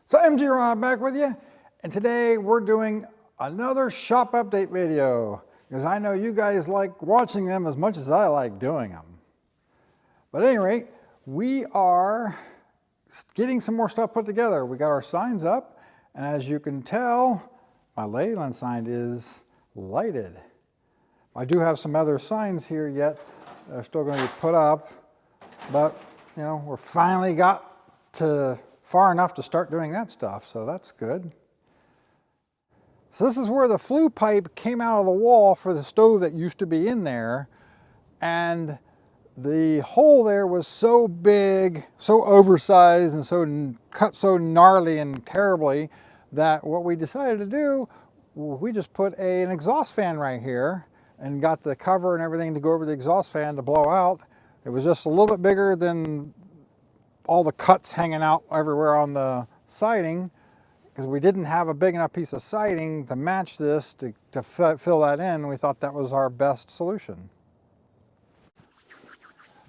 So MG Ron back with you, and today we're doing another shop update video because I know you guys like watching them as much as I like doing them. But at any rate, we are getting some more stuff put together. We got our signs up, and as you can tell, my Leyland sign is lighted. I do have some other signs here yet that are still going to be put up, but you know, we're finally got to far enough to start doing that stuff, so that's good. So this is where the flue pipe came out of the wall for the stove that used to be in there, and the hole there was so big, so oversized, and so cut so gnarly and terribly that what we decided to do, we just put an exhaust fan right here and got the cover and everything to go over the exhaust fan to blow out. It was just a little bit bigger than all the cuts hanging out everywhere on the siding because we didn't have a big enough piece of siding to match this to fill that in. We thought that was our best solution.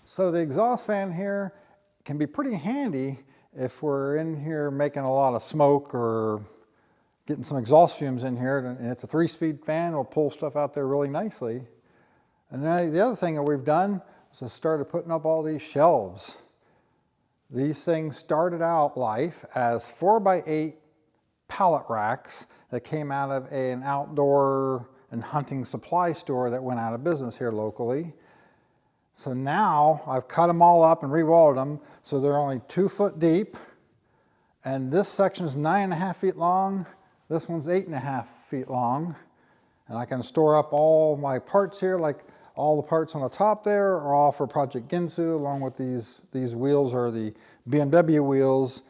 So the exhaust fan here can be pretty handy if we're in here making a lot of smoke or getting some exhaust fumes in here, and it's a 3-speed fan. It'll pull stuff out there really nicely. And then the other thing that we've done is I started putting up all these shelves. These things started out life as 4x8 pallet racks that came out of an outdoor and hunting supply store that went out of business here locally. So now I've cut them all up and re-walled them so they're only 2 foot deep, and this section is 9.5 feet long. This one's 8.5 feet long, and I can store up all my parts here, like all the parts on the top there are all for Project Ginsu, along with these wheels are the BMW wheels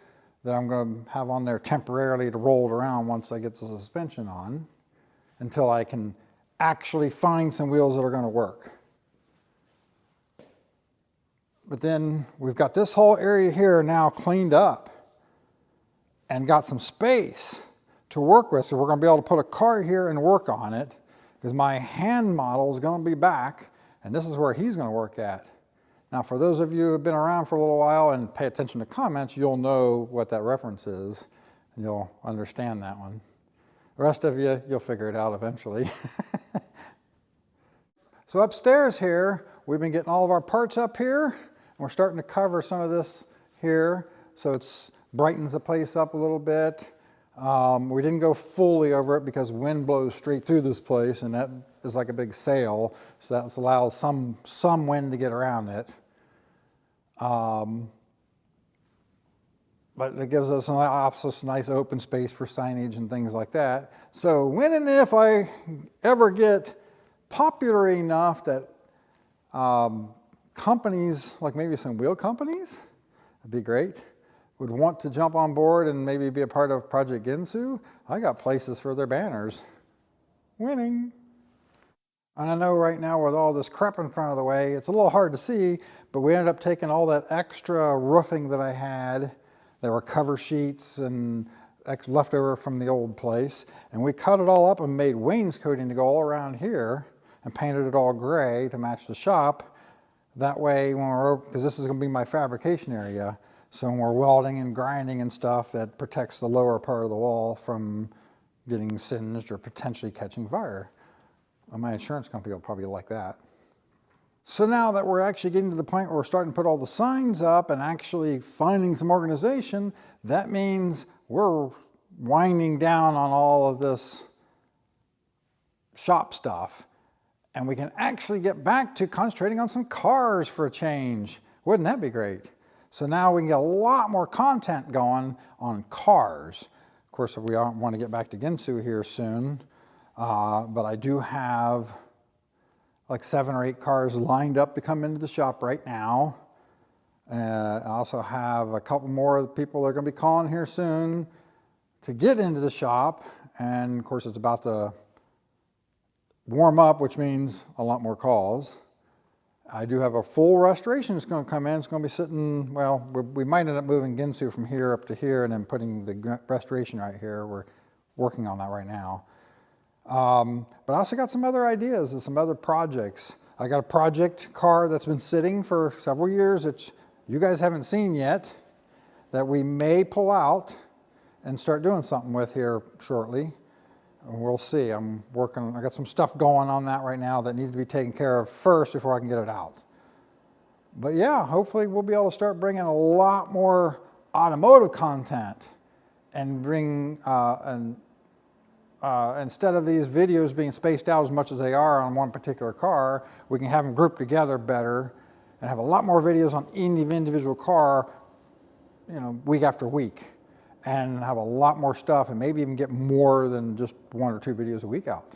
that I'm going to have on there temporarily to roll it around once I get the suspension on, until I can actually find some wheels that are going to work. But then we've got this whole area here now cleaned up and got some space to work with, so we're going to be able to put a car here and work on it, because my hand model is going to be back, and this is where he's going to work at. Now, for those of you who have been around for a little while and pay attention to comments, you'll know what that reference is, and you'll understand that one. The rest of you, you'll figure it out eventually. So upstairs here, we've been getting all of our parts up here, and we're starting to cover some of this here, so it brightens the place up a little bit. We didn't go fully over it because wind blows straight through this place, and that is like a big sail, so that allows some wind to get around it. But it gives us also some nice open space for signage and things like that. So when and if I ever get popular enough that companies, like maybe some wheel companies, that'd be great, would want to jump on board and maybe be a part of Project Ginsu, I got places for their banners. Winning. And I know right now with all this crap in front of the way, it's a little hard to see, but we ended up taking all that extra roofing that I had. There were cover sheets and leftover from the old place, and we cut it all up and made wainscoting to go all around here and painted it all gray to match the shop. That way, when we're, because this is going to be my fabrication area, so when we're welding and grinding and stuff, that protects the lower part of the wall from getting singed or potentially catching fire. My insurance company will probably like that. So now that we're actually getting to the point where we're starting to put all the signs up and actually finding some organization, that means we're winding down on all of this shop stuff. And we can actually get back to concentrating on some cars for a change. Wouldn't that be great? So now we can get a lot more content going on cars. Of course, we want to get back to Ginsu here soon, but I do have like 7 or 8 cars lined up to come into the shop right now. I also have a couple more people that are going to be calling here soon to get into the shop, and of course it's about to warm up, which means a lot more calls. I do have a full restoration that's going to come in. It's going to be sitting, well, we might end up moving Ginsu from here up to here and then putting the restoration right here. We're working on that right now. But I also got some other ideas and some other projects. I got a project car that's been sitting for several years that you guys haven't seen yet that we may pull out and start doing something with here shortly. We'll see. I got some stuff going on that right now that needs to be taken care of first before I can get it out. But yeah, hopefully we'll be able to start bringing a lot more automotive content and bring, instead of these videos being spaced out as much as they are on one particular car, we can have them grouped together better and have a lot more videos on any individual car, week after week, and have a lot more stuff and maybe even get more than just 1 or 2 videos a week out.